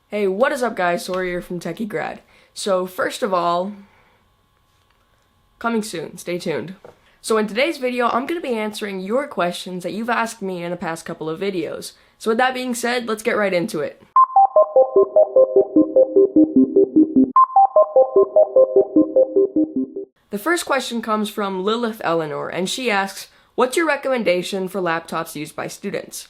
Hey, what is up guys? Sawyer here from TechieGrad. So first of all, coming soon, stay tuned. So in today's video, I'm going to be answering your questions that you've asked me in the past couple of videos. So with that being said, let's get right into it. The first question comes from Lilith Eleanor, and she asks, what's your recommendation for laptops used by students?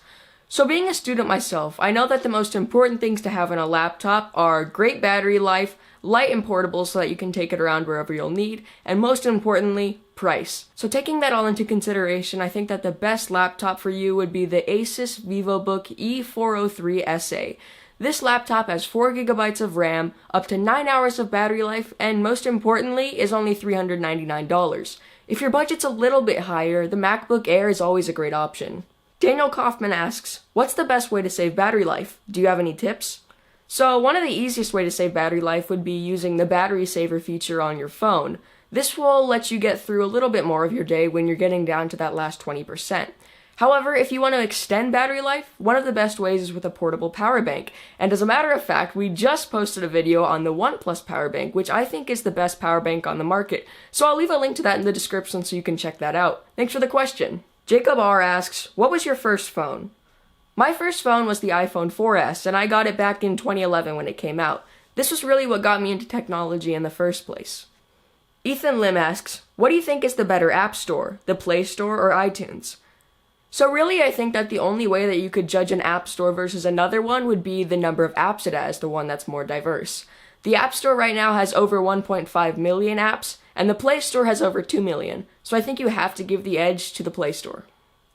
So being a student myself, I know that the most important things to have in a laptop are great battery life, light and portable so that you can take it around wherever you'll need, and most importantly, price. So taking that all into consideration, I think that the best laptop for you would be the Asus VivoBook E403 SA. This laptop has 4 GB of RAM, up to 9 hours of battery life, and most importantly, is only $399. If your budget's a little bit higher, the MacBook Air is always a great option. Daniel Kaufman asks, what's the best way to save battery life? Do you have any tips? So one of the easiest way to save battery life would be using the battery saver feature on your phone. This will let you get through a little bit more of your day when you're getting down to that last 20%. However, if you want to extend battery life, one of the best ways is with a portable power bank. And as a matter of fact, we just posted a video on the OnePlus power bank, which I think is the best power bank on the market. So I'll leave a link to that in the description so you can check that out. Thanks for the question. Jacob R. asks, what was your first phone? My first phone was the iPhone 4S, and I got it back in 2011 when it came out. This was really what got me into technology in the first place. Ethan Lim asks, what do you think is the better app store, the Play Store or iTunes? So really, I think that the only way that you could judge an app store versus another one would be the number of apps it has, the one that's more diverse. The App Store right now has over 1.5 million apps, and the Play Store has over 2 million, so I think you have to give the edge to the Play Store.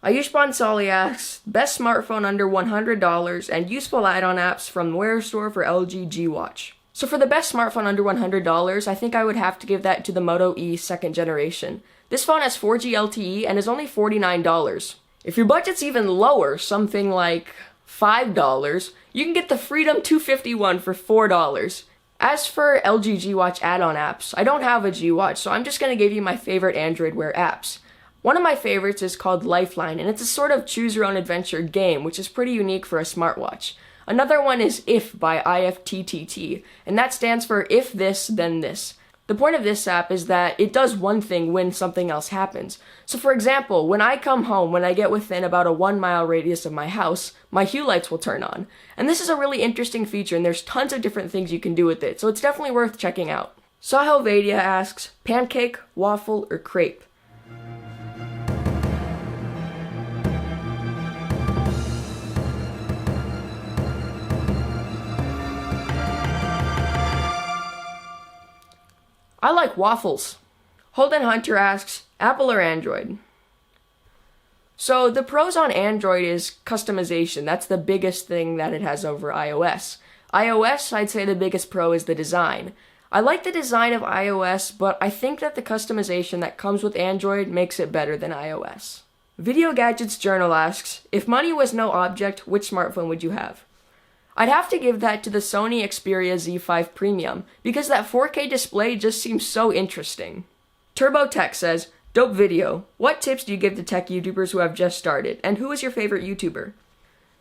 Ayush Bansali asks, best smartphone under $100 and useful add-on apps from Wear Store for LG G Watch. So for the best smartphone under $100, I think I would have to give that to the Moto E 2nd generation. This phone has 4G LTE and is only $49. If your budget's even lower, something like $5, you can get the Freedom 251 for $4. As for LG G Watch add-on apps, I don't have a G Watch, so I'm just going to give you my favorite Android Wear apps. One of my favorites is called Lifeline, and it's a sort of choose-your-own-adventure game, which is pretty unique for a smartwatch. Another one is If by IFTTT, and that stands for If This, Then This. The point of this app is that it does one thing when something else happens. So for example, when I come home, when I get within about a 1-mile radius of my house, my hue lights will turn on. And this is a really interesting feature, and there's tons of different things you can do with it, so it's definitely worth checking out. Sahil Vaidya asks, pancake, waffle, or crepe? I like waffles. Holden Hunter asks, Apple or Android? So the pros on Android is customization. That's the biggest thing that it has over iOS. iOS, I'd say the biggest pro is the design. I like the design of iOS, but I think that the customization that comes with Android makes it better than iOS. Video Gadgets Journal asks, if money was no object, which smartphone would you have? I'd have to give that to the Sony Xperia Z5 Premium, because that 4K display just seems so interesting. Turbo Tech says, dope video. What tips do you give to tech YouTubers who have just started, and who is your favorite YouTuber?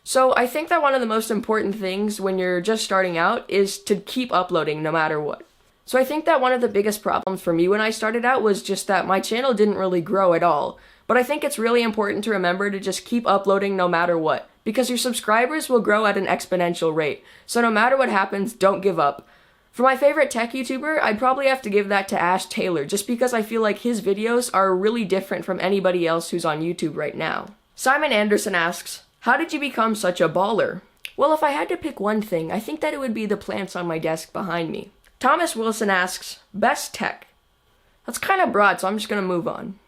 So I think that one of the most important things when you're just starting out is to keep uploading no matter what. So I think that one of the biggest problems for me when I started out was just that my channel didn't really grow at all. But I think it's really important to remember to just keep uploading no matter what, because your subscribers will grow at an exponential rate. So no matter what happens, don't give up. For my favorite tech YouTuber, I'd probably have to give that to Ash Taylor, just because I feel like his videos are really different from anybody else who's on YouTube right now. Simon Anderson asks, how did you become such a baller? Well, if I had to pick one thing, I think that it would be the plants on my desk behind me. Thomas Wilson asks, best tech? That's kind of broad, so I'm just going to move on.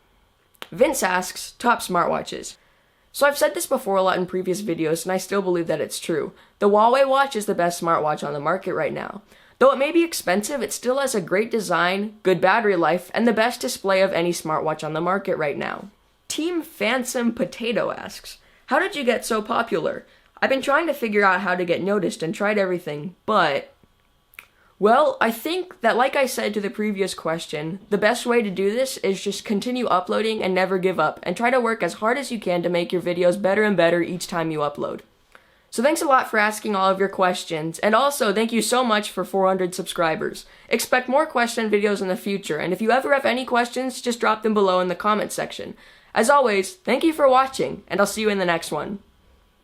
Vince asks, top smartwatches. So I've said this before a lot in previous videos, and I still believe that it's true. The Huawei watch is the best smartwatch on the market right now. Though it may be expensive, it still has a great design, good battery life, and the best display of any smartwatch on the market right now. Team Phantom Potato asks, how did you get so popular? I've been trying to figure out how to get noticed and tried everything, but... Well, I think that, like I said to the previous question, the best way to do this is just continue uploading and never give up, and try to work as hard as you can to make your videos better and better each time you upload. So thanks a lot for asking all of your questions, and also thank you so much for 400 subscribers. Expect more question videos in the future, and if you ever have any questions, just drop them below in the comment section. As always, thank you for watching, and I'll see you in the next one.